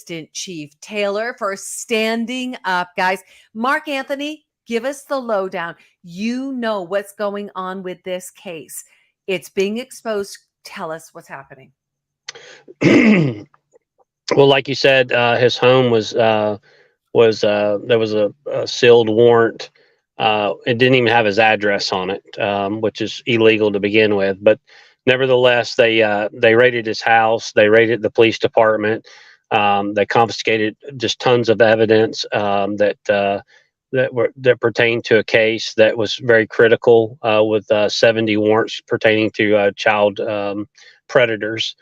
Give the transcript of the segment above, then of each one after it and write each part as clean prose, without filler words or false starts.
Assistant Chief Taylor, for standing up, guys. Mark Anthony, give us the lowdown. You know what's going on with this case. It's being exposed. Tell us what's happening. Well, like you said, his home was there was a sealed warrant. It didn't even have his address on it, which is illegal to begin with. But nevertheless, they raided his house. They raided the police department. They confiscated just tons of evidence that pertained to a case that was very critical, with 70 warrants pertaining to child predators.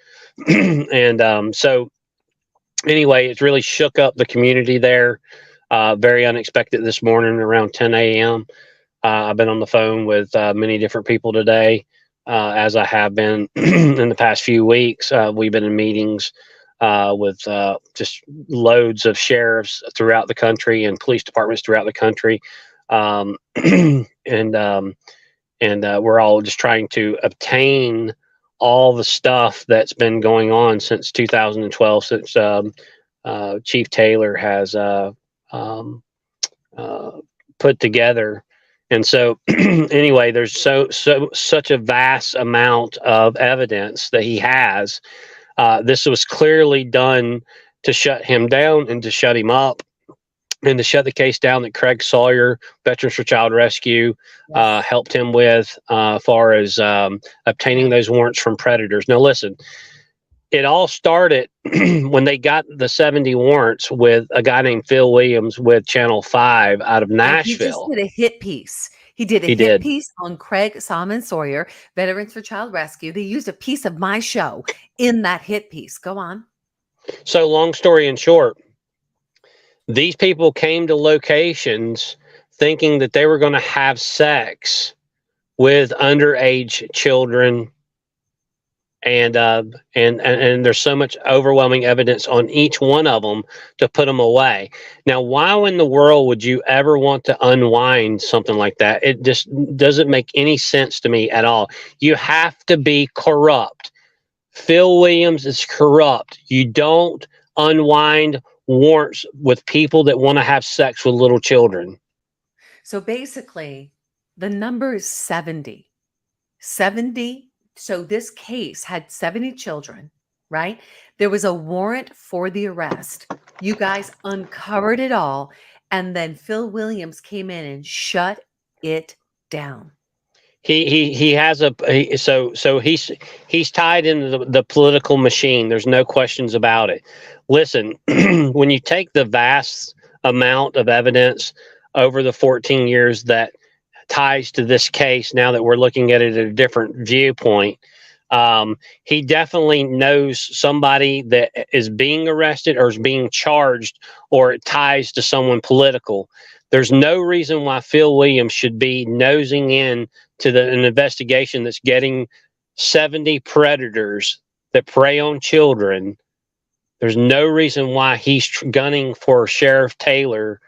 And so anyway, it's really shook up the community there. Very unexpected this morning around 10 a.m. I've been on the phone with many different people today, as I have been in the past few weeks. We've been in meetings with just loads of sheriffs throughout the country and police departments throughout the country. And we're all just trying to obtain all the stuff that's been going on since 2012, since Chief Taylor has put together. And so anyway, there's such a vast amount of evidence that he has. This was clearly done to shut him down and to shut him up and to shut the case down that Craig Sawyer, Veterans for Child Rescue, helped him with, far as obtaining those warrants from predators. Now, listen, it all started when they got the 70 warrants with a guy named Phil Williams with Channel 5 out of Nashville. He just did a hit piece. He did a hit piece on Craig Simon Sawyer, Veterans for Child Rescue. They used a piece of my show in that hit piece. Go on. So long story in short, these people came to locations thinking that they were going to have sex with underage children. And there's so much overwhelming evidence on each one of them to put them away. Now, why in the world would you ever want to unwind something like that? It just doesn't make any sense to me at all. You have to be corrupt. Phil Williams is corrupt. You don't unwind warrants with people that want to have sex with little children. So basically, the number is 70. 70. So this case had 70 children, right? There was a warrant for the arrest. You guys uncovered it all. And then Phil Williams came in and shut it down. He has so he's tied into the political machine. There's no questions about it. Listen, when you take the vast amount of evidence over the 14 years that ties to this case, now that we're looking at it at a different viewpoint, he definitely knows somebody that is being arrested or is being charged, or it ties to someone political. There's no reason why Phil Williams should be nosing in to an investigation that's getting 70 predators that prey on children. There's no reason why he's gunning for Chief Taylor's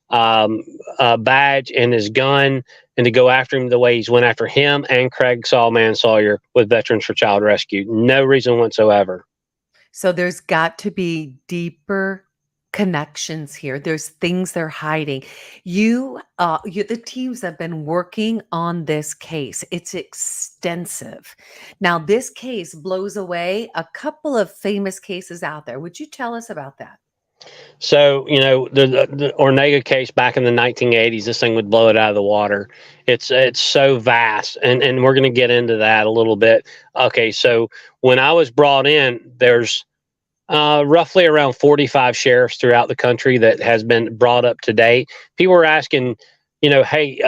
badge and his gun, and to go after him the way he's went after him and Craig Sawyer with Veterans for Child Rescue. No reason whatsoever. So there's got to be deeper connections here. There's things they're hiding. The teams have been working on this case. It's extensive. Now, this case blows away a couple of famous cases out there. Would you tell us about that? So, the Ornega case back in the 1980s, this thing would blow it out of the water. It's so vast, and we're going to get into that a little bit. Okay, so when I was brought in, there's roughly around 45 sheriffs throughout the country that has been brought up to date. People were asking, hey,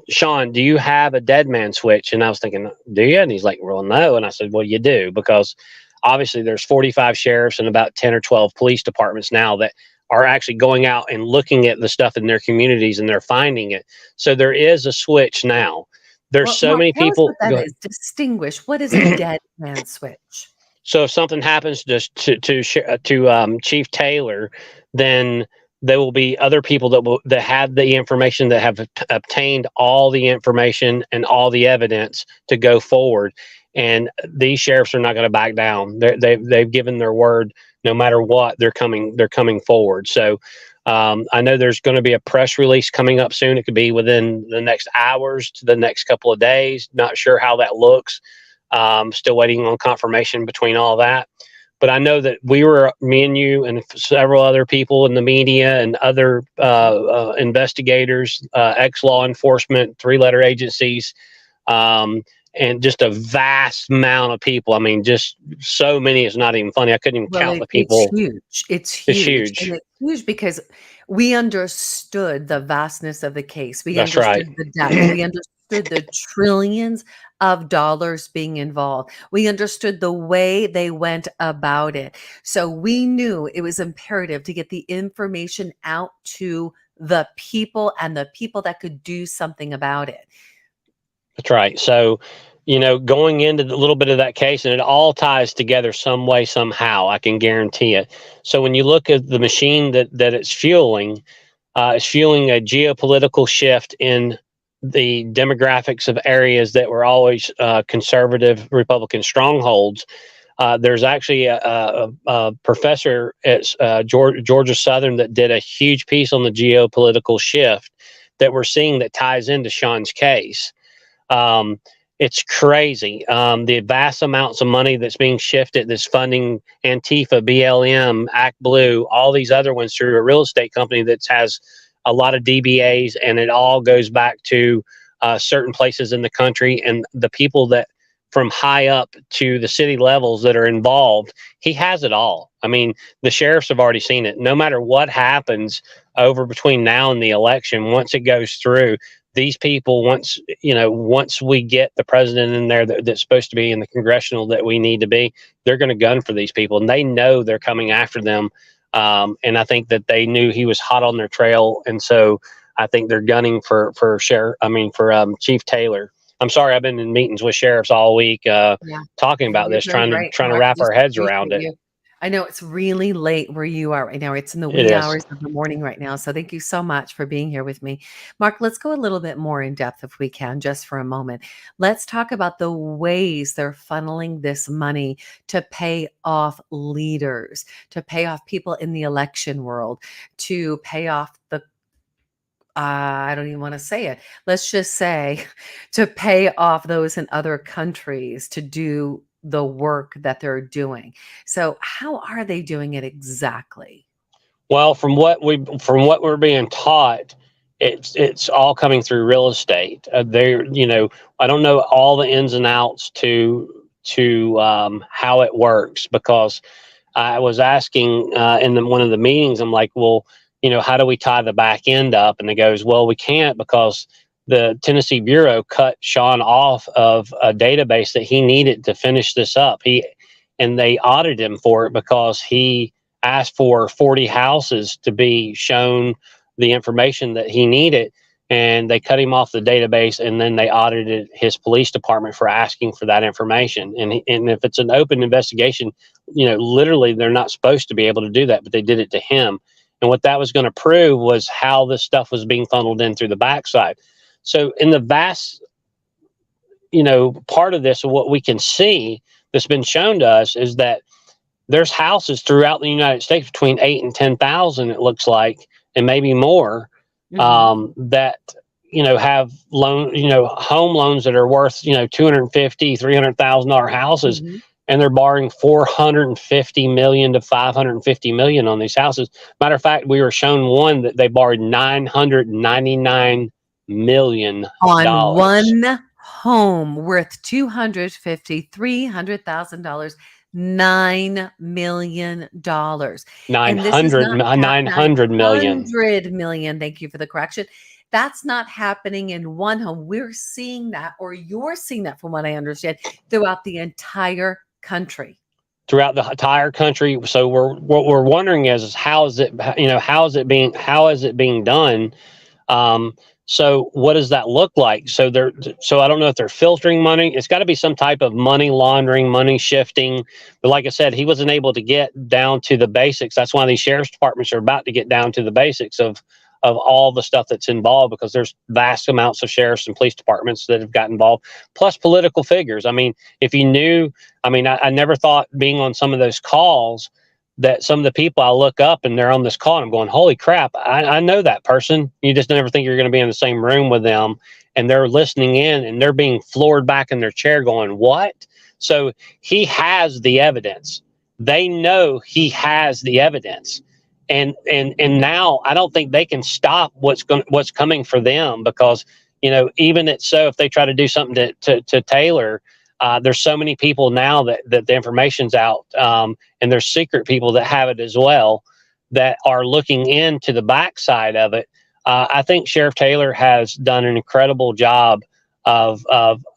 Sean, do you have a dead man switch? And I was thinking, do you? And he's like, well, no. And I said, well, you do, because obviously there's 45 sheriffs and about 10 or 12 police departments now that are actually going out and looking at the stuff in their communities, and they're finding it. So there is a switch now. There's many people. What that is. Distinguish. What is a dead man switch? So if something happens to Chief Taylor, then there will be other people that have the information, that have obtained all the information and all the evidence to go forward. and these sheriffs are not going to back down. They've given their word. No matter what, they're coming forward. So I know there's going to be a press release coming up soon. It could be within the next hours to the next couple of days. Not sure how that looks. Still waiting on confirmation between all that. But I know that me and you and several other people in the media and other investigators, ex-law enforcement, 3-letter agencies, and just a vast amount of people. I mean, just so many, it's not even funny. I couldn't even count the people. It's huge. It's It's huge. huge. And it's huge because we understood the vastness of the case. We That's understood right. the depth. We understood the trillions of dollars being involved. We understood the way they went about it. So we knew it was imperative to get the information out to the people and the people that could do something about it. That's right. So, going into a little bit of that case, and it all ties together some way, somehow, I can guarantee it. So when you look at the machine that it's fueling a geopolitical shift in the demographics of areas that were always conservative Republican strongholds. There's actually a professor at Georgia Southern that did a huge piece on the geopolitical shift that we're seeing that ties into Sean's case. It's crazy. The vast amounts of money that's being shifted, that's funding Antifa, BLM, Act Blue, all these other ones through a real estate company that has a lot of DBAs, and it all goes back to certain places in the country and the people that from high up to the city levels that are involved. He has it all. I mean, the sheriffs have already seen it. No matter what happens over between now and the election, once it goes through, these people, once we get the president in there that's supposed to be in the congressional that we need to be, they're going to gun for these people, and they know they're coming after them. And I think that they knew he was hot on their trail, and so I think they're gunning for Chief Taylor. I'm sorry, I've been in meetings with sheriffs all week, talking about this, trying to wrap our heads around it. I know it's really late where you are right now. It's in the wee hours of the morning right now. So thank you so much for being here with me. Mark, let's go a little bit more in depth if we can, just for a moment. Let's talk about the ways they're funneling this money to pay off leaders, to pay off people in the election world, to pay off the I don't even want to say it. Let's just say to pay off those in other countries to do the work that they're doing. So how are they doing it exactly? Well, from what we're being taught, it's all coming through real estate. I don't know all the ins and outs to how it works, because I was asking in one of the meetings, I'm like, well, how do we tie the back end up? And it goes, well, we can't, because the Tennessee Bureau cut Sean off of a database that he needed to finish this up. And they audited him for it because he asked for 40 houses to be shown the information that he needed. And they cut him off the database, and then they audited his police department for asking for that information. And if it's an open investigation, literally they're not supposed to be able to do that, but they did it to him. And what that was going to prove was how this stuff was being funneled in through the backside. So in the vast, part of this, what we can see that's been shown to us is that there's houses throughout the United States between 8,000 and 10,000, it looks like, and maybe more, that, have home loans that are worth, $250,000, $300,000 houses. Mm-hmm. And they're borrowing $450 million to $550 million on these houses. Matter of fact, we were shown one that they borrowed $999 million on one home worth $250,000, $300,000. $9 million. 900 million. 100 million. Thank you for the correction. That's not happening in one home. We're seeing that, or you're seeing that, from what I understand, throughout the entire country. Throughout the entire country. So what we're wondering is how is it being done? So what does that look like? So I don't know if they're filtering money. It's got to be some type of money laundering, money shifting. But like I said, he wasn't able to get down to the basics. That's why these sheriff's departments are about to get down to the basics of of all the stuff that's involved, because there's vast amounts of sheriffs and police departments that have got involved, plus political figures. I mean, if you knew, I never thought, being on some of those calls, that some of the people I look up and they're on this call and I'm going, holy crap, I know that person. You just never think you're going to be in the same room with them, and they're listening in and they're being floored back in their chair going, what? So he has the evidence. They know he has the evidence. And now I don't think they can stop what's coming for them, because, even if they try to do something to Taylor, there's so many people now that the information's out, and there's secret people that have it as well, that are looking into the backside of it. I think Sheriff Taylor has done an incredible job of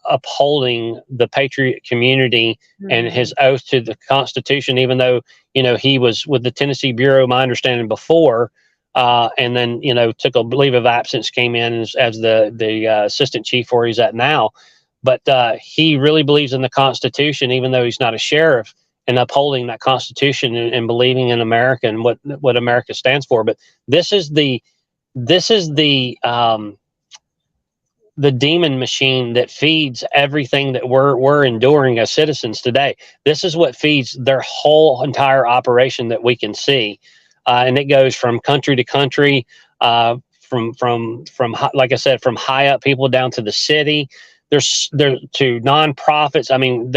upholding the Patriot community and his oath to the Constitution, even though, he was with the Tennessee Bureau, my understanding, before, and then, took a leave of absence, came in as the assistant chief where he's at now. But he really believes in the Constitution, even though he's not a sheriff, and upholding that Constitution and believing in America and what America stands for. But this is the demon machine that feeds everything that we're enduring as citizens today. This is what feeds their whole entire operation that we can see, and it goes from country to country, from like I said, from high up people down to the city. There's to nonprofits. I mean,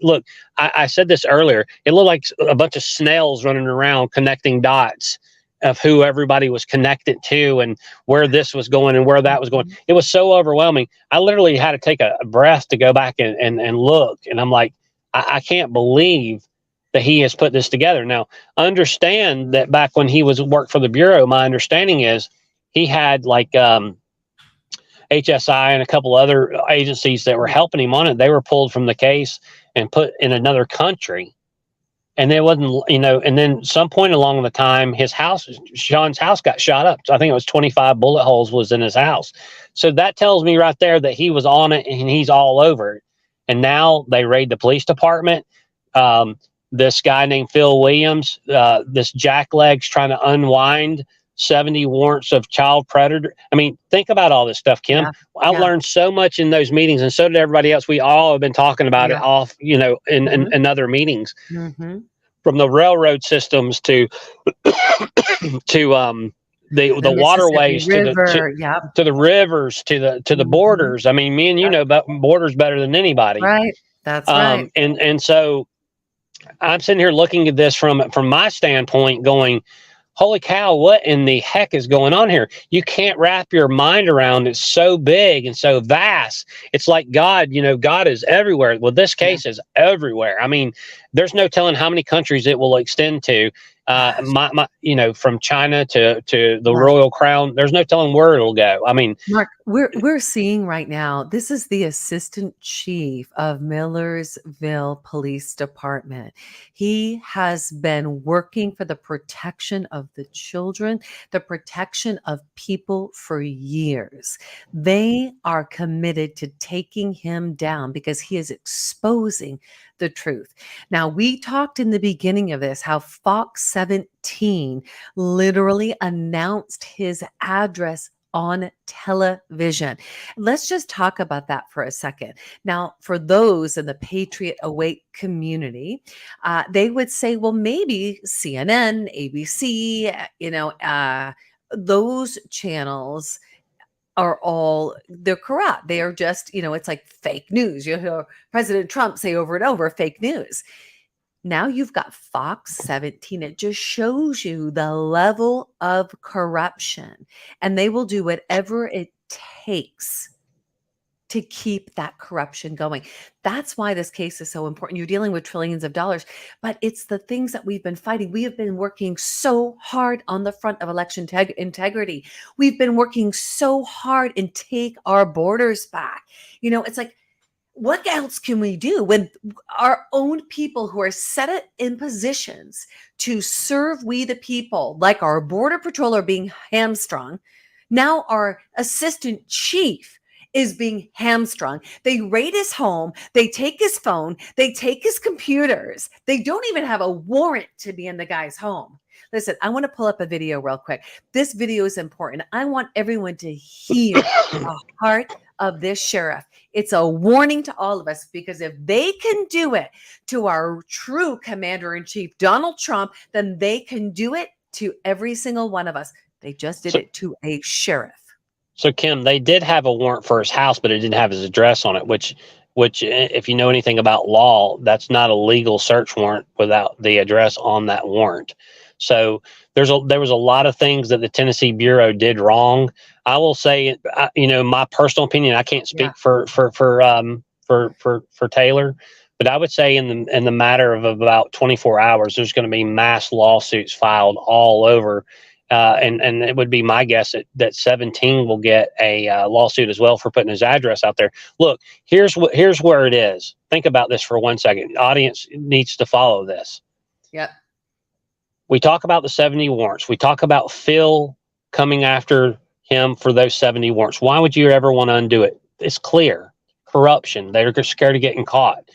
look, I said this earlier. It looked like a bunch of snails running around connecting dots of who everybody was connected to and where this was going and where that was going. It was so overwhelming. I literally had to take a breath to go back and look. And I'm like, I can't believe that he has put this together. Now, understand that back when he worked for the Bureau, my understanding is he had like HSI and a couple other agencies that were helping him on it. They were pulled from the case and put in another country. And it wasn't, and then some point along the time, Sean's house got shot up. So I think it was 25 bullet holes was in his house. So that tells me right there that he was on it and he's all over it. And now they raid the police department. This guy named Phil Williams, this jackleg's trying to unwind 70 warrants of child predator. I mean, think about all this stuff, Kim. I learned so much in those meetings, and so did everybody else. We all have been talking about it off, in other meetings, from the railroad systems to the waterways to the rivers to the borders. I mean, me and you know about borders better than anybody. Right. That's right. And so I'm sitting here looking at this from my standpoint, going, holy cow, what in the heck is going on here? You can't wrap your mind around it. It's so big and so vast. It's like God, God is everywhere. Well, this case is everywhere. I mean, there's no telling how many countries it will extend to. From China to the Royal Crown, there's no telling where it'll go. I mean, Mark, we're seeing right now, this is the assistant chief of Millersville Police Department. He has been working for the protection of the children, the protection of people for years. They are committed to taking him down because he is exposing the truth. Now, we talked in the beginning of this how Fox 17 literally announced his address on television. Let's just talk about that for a second. Now, for those in the Patriot Awake community, they would say, well, maybe CNN, ABC, those channels they're corrupt. They are just, it's like fake news. You hear President Trump say over and over, fake news. Now you've got Fox 17. It just shows you the level of corruption, and they will do whatever it takes to keep that corruption going. That's why this case is so important. You're dealing with trillions of dollars, but it's the things that we've been fighting. We have been working so hard on the front of election integrity. We've been working so hard and take our borders back. It's like, what else can we do when our own people who are set in positions to serve we the people, like our border patrol, are being hamstrung? Now our assistant chief is being hamstrung. They raid his home. They take his phone. They take his computers. They don't even have a warrant to be in the guy's home. Listen, I want to pull up a video real quick. This video is important. I want everyone to hear the heart of this sheriff. It's a warning to all of us, because if they can do it to our true commander-in-chief, Donald Trump, then they can do it to every single one of us. They just did it to a sheriff. So, Kim, they did have a warrant for his house, but it didn't have his address on it, which, if you know anything about law, that's not a legal search warrant without the address on that warrant. So there was a lot of things that the Tennessee Bureau did wrong. I will say, my personal opinion, I can't speak for Taylor, but I would say in the matter of about 24 hours, there's going to be mass lawsuits filed all over. And it would be my guess that 17 will get a lawsuit as well for putting his address out there. Look, here's where it is. Think about this for 1 second. The audience needs to follow this. Yep. We talk about the 70 warrants. We talk about Phil coming after him for those 70 warrants. Why would you ever want to undo it? It's clear. Corruption. They're scared of getting caught.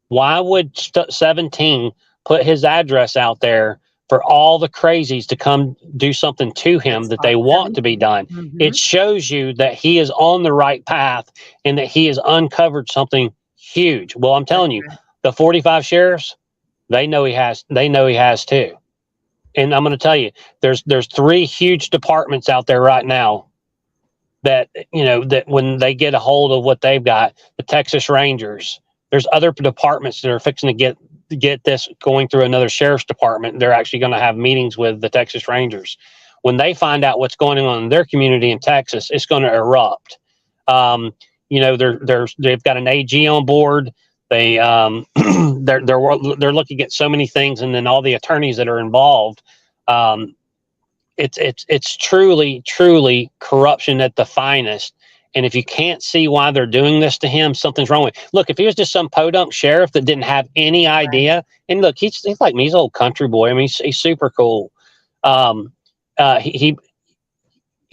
Why would 17 put his address out there for all the crazies to come do something to him that they want to be done? Mm-hmm. It shows you that he is on the right path and that he has uncovered something huge. Well, I'm telling you, the 45 sheriffs, they know he has too. And I'm going to tell you, there's 3 huge departments out there right now that, that when they get a hold of what they've got, the Texas Rangers, there's other departments that are fixing to get this going through another sheriff's department. They're actually going to have meetings with the Texas Rangers. When they find out what's going on in their community in Texas, it's going to erupt. They've got an AG on board. They're looking at so many things, and then all the attorneys that are involved. It's truly corruption at the finest. And if you can't see why they're doing this to him, something's wrong with it. Look, if he was just some podunk sheriff that didn't have any idea, and look, he's like me, he's an old country boy. I mean, he's super cool. If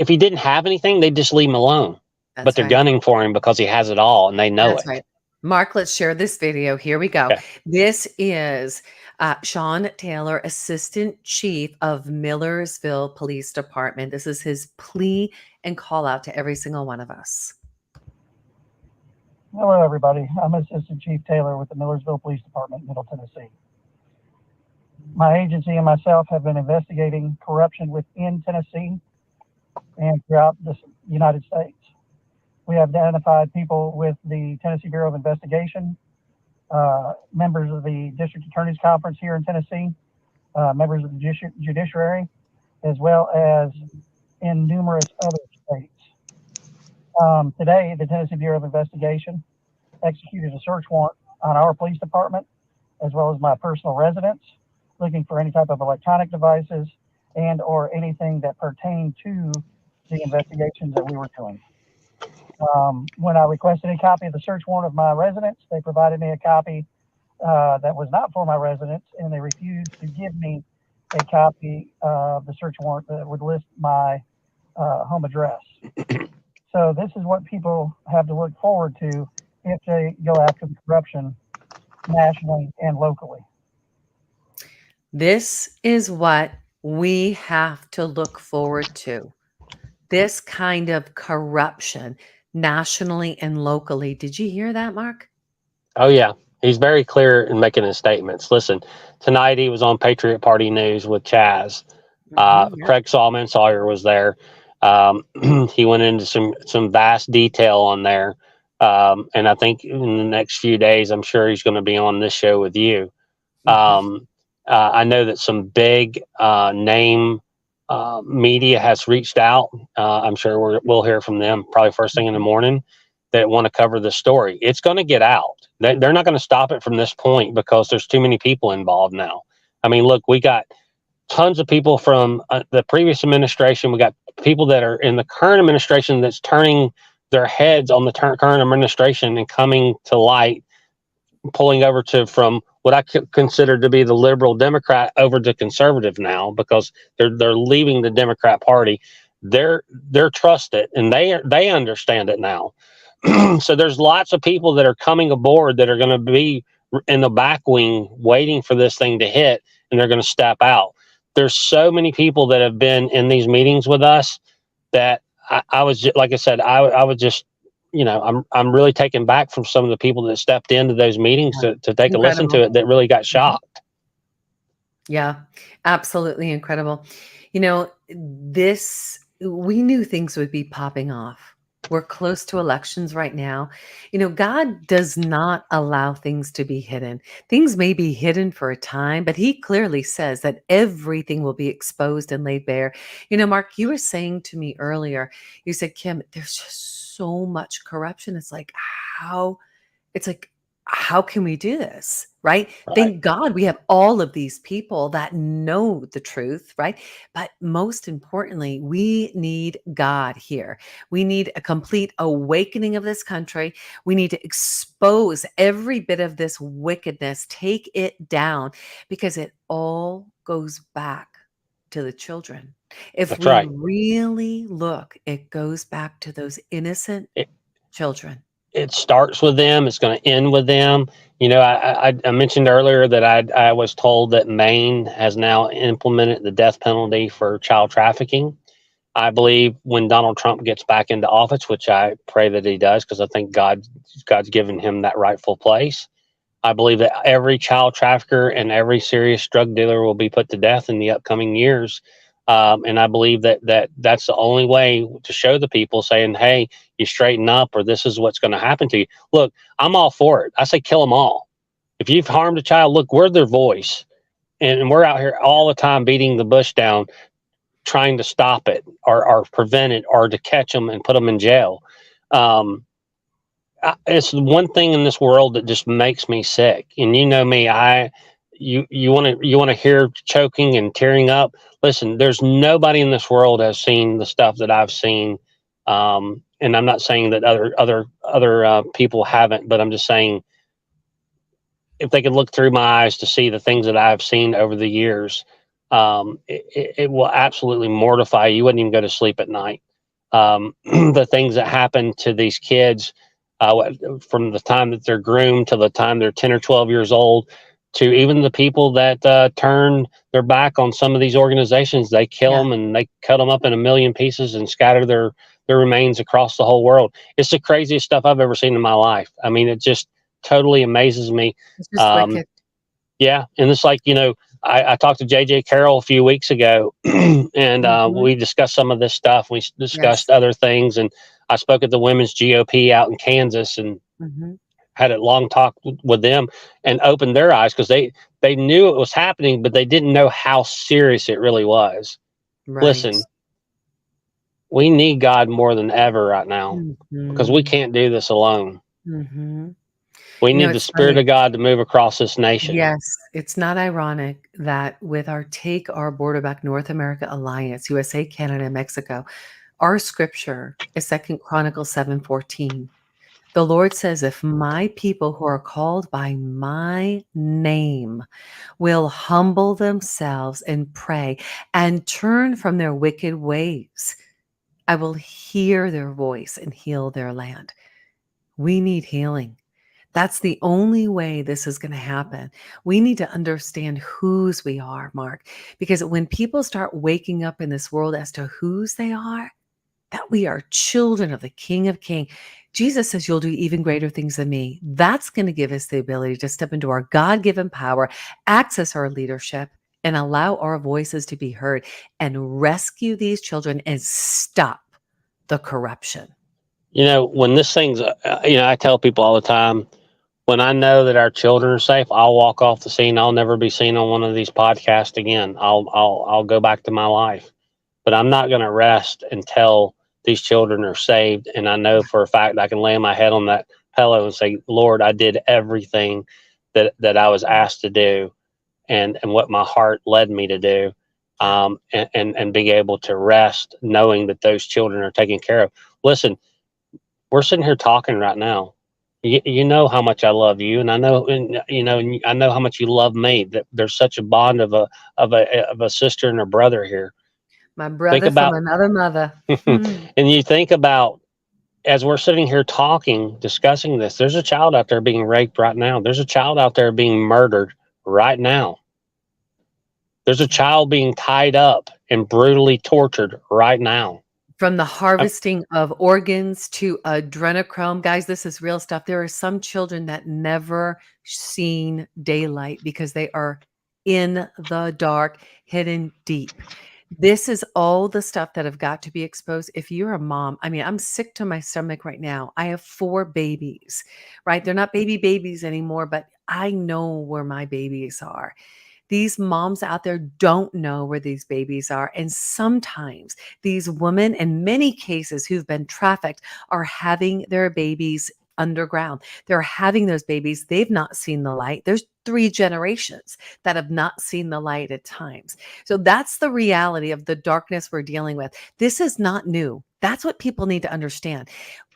he didn't have anything, they'd just leave him alone. But they're gunning for him because he has it all, and they know it. Right. Mark, let's share this video. Here we go. Okay. This is Sean Taylor, Assistant Chief of Millersville Police Department. This is his plea and call out to every single one of us. Hello, everybody. I'm Assistant Chief Taylor with the Millersville Police Department, Middle Tennessee. My agency and myself have been investigating corruption within Tennessee and throughout the United States. We have identified people with the Tennessee Bureau of Investigation, members of the District Attorney's Conference here in Tennessee, members of the Judiciary, as well as in numerous other states. Today, the Tennessee Bureau of Investigation executed a search warrant on our police department, as well as my personal residence, looking for any type of electronic devices and or anything that pertained to the investigations that we were doing. When I requested a copy of the search warrant of my residence, they provided me a copy that was not for my residence, and they refused to give me a copy of the search warrant that would list my home address. So this is what people have to look forward to if they go after the corruption nationally and locally. This is what we have to look forward to. This kind of corruption nationally and locally. Did you hear that, Mark? Oh, yeah. He's very clear in making his statements. Listen, tonight he was on Patriot Party News with Chaz. Craig Solomon Sawyer was there. He went into some vast detail on there. And I think in the next few days, I'm sure he's going to be on this show with you. I know that some big name media has reached out. I'm sure we'll hear from them probably first thing in the morning that want to cover the story. It's going to get out. They're not going to stop it from this point because there's too many people involved now. I mean, look, we got tons of people from the previous administration. We got people that are in the current administration that's turning their heads on the current administration and coming to light, pulling over from what I consider to be the liberal Democrat over to conservative now, because they're leaving the Democrat Party. They're trusted and they understand it now. So there's lots of people that are coming aboard that are going to be in the back wing waiting for this thing to hit, and they're going to step out. There's so many people that have been in these meetings with us that I was just, like I said, I was just, I'm really taken back from some of the people that stepped into those meetings Yeah. to take a listen to Incredible. it that really got shocked. Yeah, absolutely incredible. We knew things would be popping off. We're close to elections right now. God does not allow things to be hidden. Things may be hidden for a time, but he clearly says that everything will be exposed and laid bare. Mark, you were saying to me earlier, you said, Kim, there's just so much corruption. How it's like, how can we do this? Right? Right. Thank God we have all of these people that know the truth, right? But most importantly, we need God here. We need a complete awakening of this country. We need to expose every bit of this wickedness, take it down, because it all goes back to the children. If That's we right. really look, it goes back to those innocent It, children. it starts with them. It's going to end with them. I mentioned earlier that I was told that Maine has now implemented the death penalty for child trafficking. I believe when Donald Trump gets back into office, which I pray that he does, because I think God's given him that rightful place. I believe that every child trafficker and every serious drug dealer will be put to death in the upcoming years. And I believe that's the only way to show the people, saying, hey, you straighten up, or this is what's going to happen to you. Look, I'm all for it. I say kill them all. If you've harmed a child, look, we're their voice. And we're out here all the time beating the bush down, trying to stop it or prevent it, or to catch them and put them in jail. It's one thing in this world that just makes me sick. And you know me, you want to hear choking and tearing up. Listen, there's nobody in this world has seen the stuff that I've seen. And I'm not saying that other people haven't, but I'm just saying, if they could look through my eyes to see the things that I've seen over the years, it will absolutely mortify you. You wouldn't even go to sleep at night. The things that happen to these kids, from the time that they're groomed to the time they're 10 or 12 years old, to even the people that turn their back on some of these organizations. They kill them and they cut them up in a million pieces and scatter their remains across the whole world. It's the craziest stuff I've ever seen in my life. I mean, it just totally amazes me. It's just wicked. Yeah. And it's like, I talked to JJ Carroll a few weeks ago, and we discussed some of this stuff. We discussed other things, and I spoke at the women's GOP out in Kansas, and had a long talk with them, and opened their eyes, because they knew it was happening, but they didn't know how serious it really was. Right. Listen, we need God more than ever right now, because we can't do this alone. We need the Spirit of God to move across this nation. Yes, it's not ironic that with our Take Our Border Back North America Alliance, USA, Canada, Mexico, our scripture is 2 Chronicles 7:14. The Lord says, if my people who are called by my name will humble themselves and pray and turn from their wicked ways, I will hear their voice and heal their land. We need healing. That's the only way this is going to happen. We need to understand whose we are, Mark, because when people start waking up in this world as to whose they are, that we are children of the King of Kings. Jesus says, you'll do even greater things than me. That's going to give us the ability to step into our God-given power, access our leadership, and allow our voices to be heard, and rescue these children and stop the corruption. When this thing's, I tell people all the time, when I know that our children are safe, I'll walk off the scene. I'll never be seen on one of these podcasts again. I'll go back to my life, but I'm not going to rest until these children are saved. And I know for a fact I can lay my head on that pillow and say, Lord, I did everything that I was asked to do, and what my heart led me to do, and being able to rest knowing that those children are taken care of. Listen, we're sitting here talking right now. You know how much I love you, and I know, I know how much you love me. That there's such a bond of a sister and a brother here. My brother from another mother. And you think about as we're sitting here talking, discussing this, there's a child out there being raped right now. There's a child out there being murdered right now. There's a child being tied up and brutally tortured right now. From the harvesting of organs to adrenochrome. Guys, this is real stuff. There are some children that never seen daylight because they are in the dark, hidden deep. This is all the stuff that have got to be exposed. If you're a mom, I mean, I'm sick to my stomach right now. I have 4 babies, right? They're not babies anymore, but I know where my babies are. These moms out there don't know where these babies are. And sometimes these women, in many cases who've been trafficked, are having their babies underground. They're having those babies. They've not seen the light. There's 3 generations that have not seen the light at times. So that's the reality of the darkness we're dealing with. This is not new. That's what people need to understand.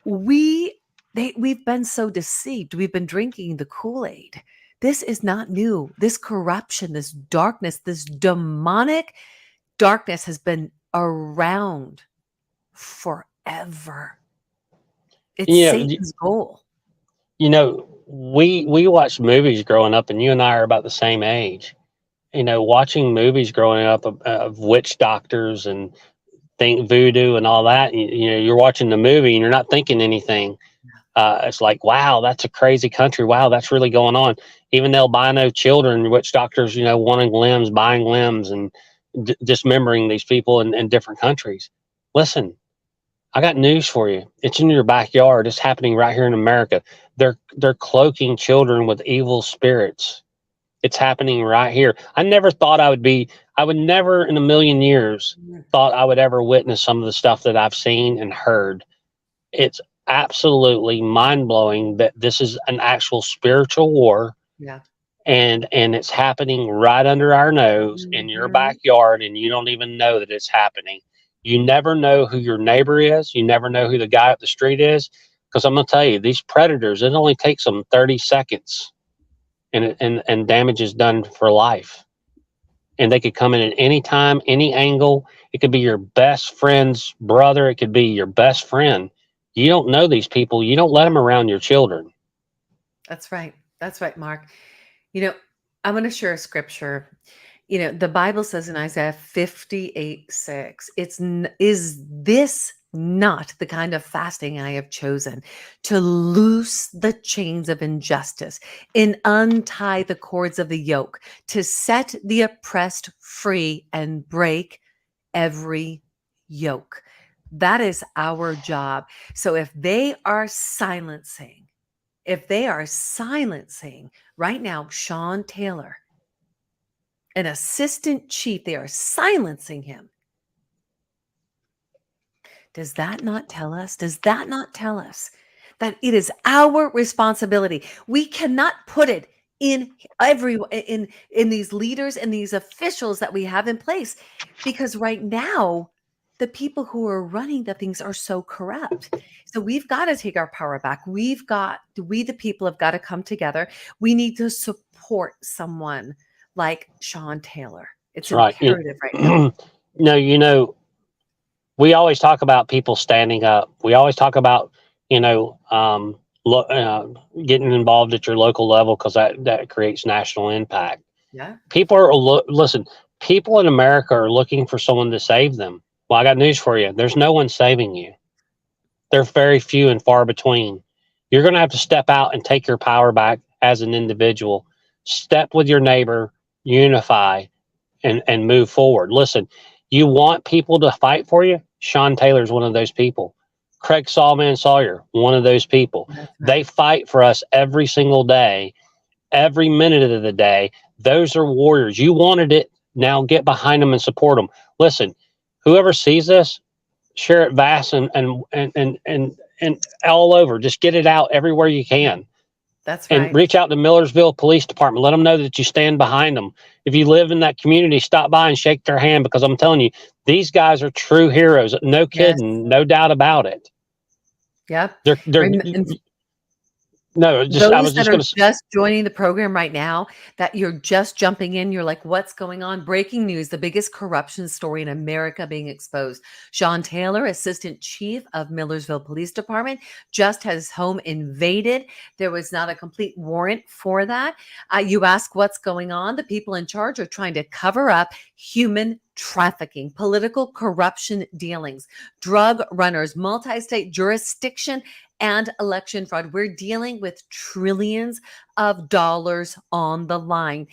We've been so deceived. We've been drinking the Kool-Aid. This is not new. This corruption, this darkness, this demonic darkness has been around forever. It's Satan's goal. You know, we watched movies growing up, and you and I are about the same age. You know, watching movies growing up of witch doctors and voodoo and all that. You know, you're watching the movie and you're not thinking anything. It's like, wow, that's a crazy country. Wow, that's really going on. Even albino children, witch doctors, you know, wanting limbs, buying limbs, and dismembering these people in different countries. Listen, I got news for you. It's in your backyard. It's happening right here in America. They're cloaking children with evil spirits. It's happening right here. I would never in a million years thought I would ever witness some of the stuff that I've seen and heard. It's absolutely mind-blowing that this is an actual spiritual war. Yeah. And it's happening right under our nose in your backyard, and you don't even know that it's happening. You never know who your neighbor is. You never know who the guy up the street is. Because I'm going to tell you, these predators, it only takes them 30 seconds and damage is done for life. And they could come in at any time, any angle. It could be your best friend's brother. It could be your best friend. You don't know these people. You don't let them around your children. That's right. That's right, Mark. You know, I'm going to share a scripture. You know, the Bible says in Isaiah 58:6, is this not the kind of fasting I have chosen, to loose the chains of injustice and untie the cords of the yoke, to set the oppressed free and break every yoke. That is our job. So if they are silencing right now, Sean Taylor, an assistant chief, they are silencing him. Does that not tell us that it is our responsibility? We cannot put it in these leaders and these officials that we have in place, because right now the people who are running the things are so corrupt. So we've got to take our power back. We the people have got to come together. We need to support someone like Sean Taylor. It's imperative right now. No, you know, we always talk about people standing up. We always talk about, you know, getting involved at your local level, because that creates national impact. Yeah. Listen, people in America are looking for someone to save them. Well, I got news for you. There's no one saving you. They're very few and far between. You're going to have to step out and take your power back as an individual. Step with your neighbor, unify, and move forward. Listen, you want people to fight for you? Sean Taylor's one of those people. Craig Sawman Sawyer, one of those people. Right. They fight for us every single day, every minute of the day. Those are warriors. You wanted it. Now get behind them and support them. Listen, whoever sees this, share it vast and all over. Just get it out everywhere you can. That's right. And reach out to Millersville Police Department. Let them know that you stand behind them. If you live in that community, stop by and shake their hand, because I'm telling you, these guys are true heroes. No kidding. Yes. No doubt about it. Yep. No, just I Those was that just are going to. just joining the program right now, that you're just jumping in, you're like, what's going on? Breaking news, the biggest corruption story in America being exposed. Sean Taylor, Assistant Chief of Millersville Police Department, just had his home invaded. There was not a complete warrant for that. You ask what's going on. The people in charge are trying to cover up human trafficking, political corruption dealings, drug runners, multi-state jurisdiction, and election fraud. We're dealing with trillions of dollars on the line.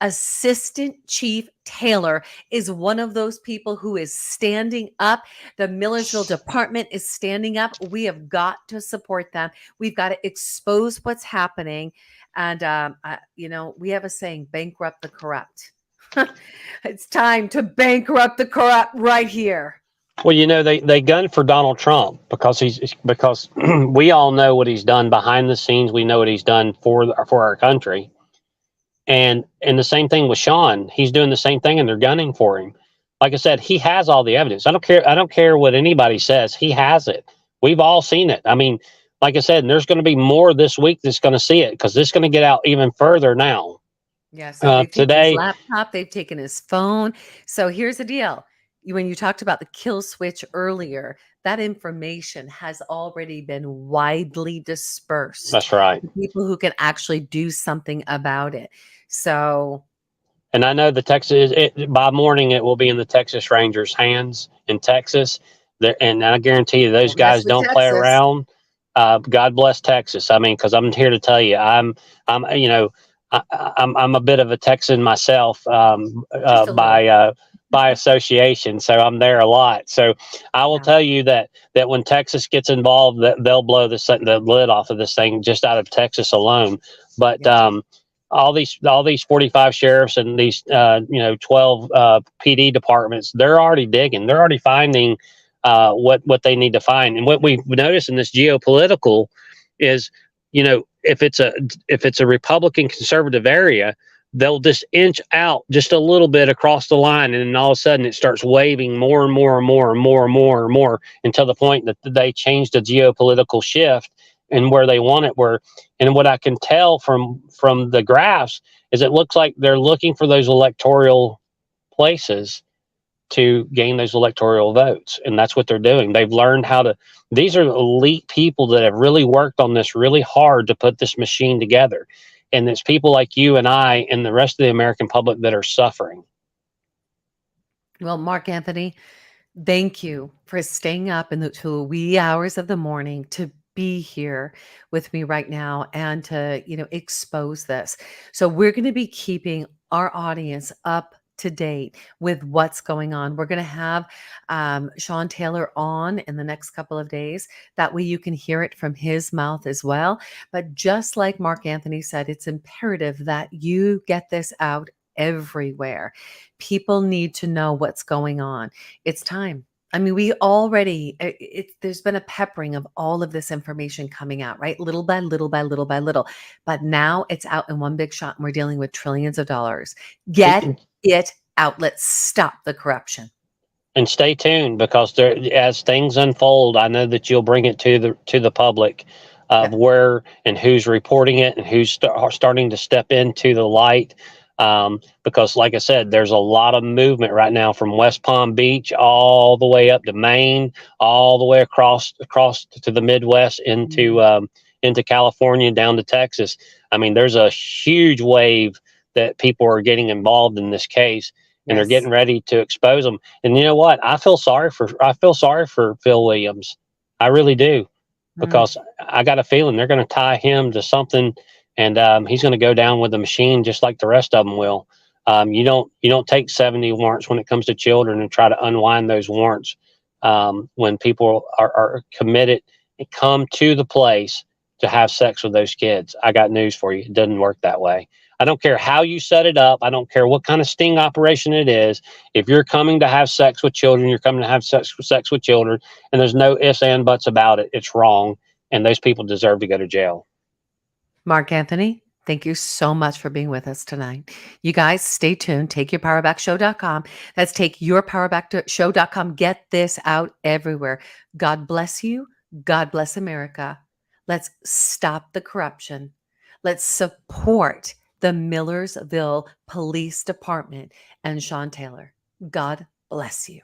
Assistant Chief Taylor is one of those people who is standing up. The Millersville Department is standing up. We have got to support them. We've got to expose what's happening. And, we have a saying, bankrupt the corrupt. It's time to bankrupt the corrupt right here. Well, they gunned for Donald Trump because because we all know what he's done behind the scenes. We know what he's done for our country, and the same thing with Sean. He's doing the same thing, and they're gunning for him. Like I said, he has all the evidence. I don't care. I don't care what anybody says. He has it. We've all seen it. I mean, like I said, and there's going to be more this week that's going to see it because this is going to get out even further now. Yeah, so they've taken his Today, laptop, they've taken his phone. So here's the deal. When you talked about the kill switch earlier, that information has already been widely dispersed that's right. to people who can actually do something about it. So, And I know by morning it will be in the Texas Rangers' hands in Texas. And I guarantee you, those don't mess guys with don't play Texas. around. God bless Texas. I mean, because I'm here to tell you, I'm a bit of a Texan myself, Just a little. by association. So I'm there a lot. So I will Yeah. tell you that when Texas gets involved, that they'll blow the lid off of this thing just out of Texas alone. But Yeah. all these 45 sheriffs and these 12 PD departments, they're already digging. They're already finding what they need to find. And what we've noticed in this geopolitical is, if it's a Republican conservative area, they'll just inch out just a little bit across the line, and then all of a sudden it starts waving more and more and more and more and more and more until the point that they change the geopolitical shift and where they want it. And what I can tell from the graphs is it looks like they're looking for those electoral places to gain those electoral votes. And that's what they're doing. They've learned these are elite people that have really worked on this really hard to put this machine together. And it's people like you and I and the rest of the American public that are suffering. Well, Mark Anthony, thank you for staying up in the wee hours of the morning to be here with me right now and to, expose this. So we're going to be keeping our audience up to date with what's going on. We're going to have Sean Taylor on in the next couple of days. That way you can hear it from his mouth as well. But just like Mark Anthony said, it's imperative that you get this out everywhere. People need to know what's going on. It's time. I mean, we already, there's been a peppering of all of this information coming out, right? Little by little by little by little. But now it's out in one big shot and we're dealing with trillions of dollars. Get it out. Let's stop the corruption. And stay tuned, because as things unfold, I know that you'll bring it to the public of where and who's reporting it and who's starting to step into the light. Because like I said, there's a lot of movement right now from West Palm Beach all the way up to Maine, all the way across to the Midwest into California, down to Texas. I mean, there's a huge wave that people are getting involved in this case, and they're getting ready to expose them. And you know what? I feel sorry for Phil Williams. I really do, because I got a feeling they're going to tie him to something. And he's going to go down with the machine just like the rest of them will. You don't take 70 warrants when it comes to children and try to unwind those warrants when people are committed and come to the place to have sex with those kids. I got news for you. It doesn't work that way. I don't care how you set it up. I don't care what kind of sting operation it is. If you're coming to have sex with children, you're coming to have sex with children, and there's no ifs and buts about it. It's wrong, and those people deserve to go to jail. Mark Anthony, thank you so much for being with us tonight. You guys, stay tuned. TakeYourPowerBackShow.com. That's TakeYourPowerBackShow.com. Get this out everywhere. God bless you. God bless America. Let's stop the corruption. Let's support the Millersville Police Department and Sean Taylor. God bless you.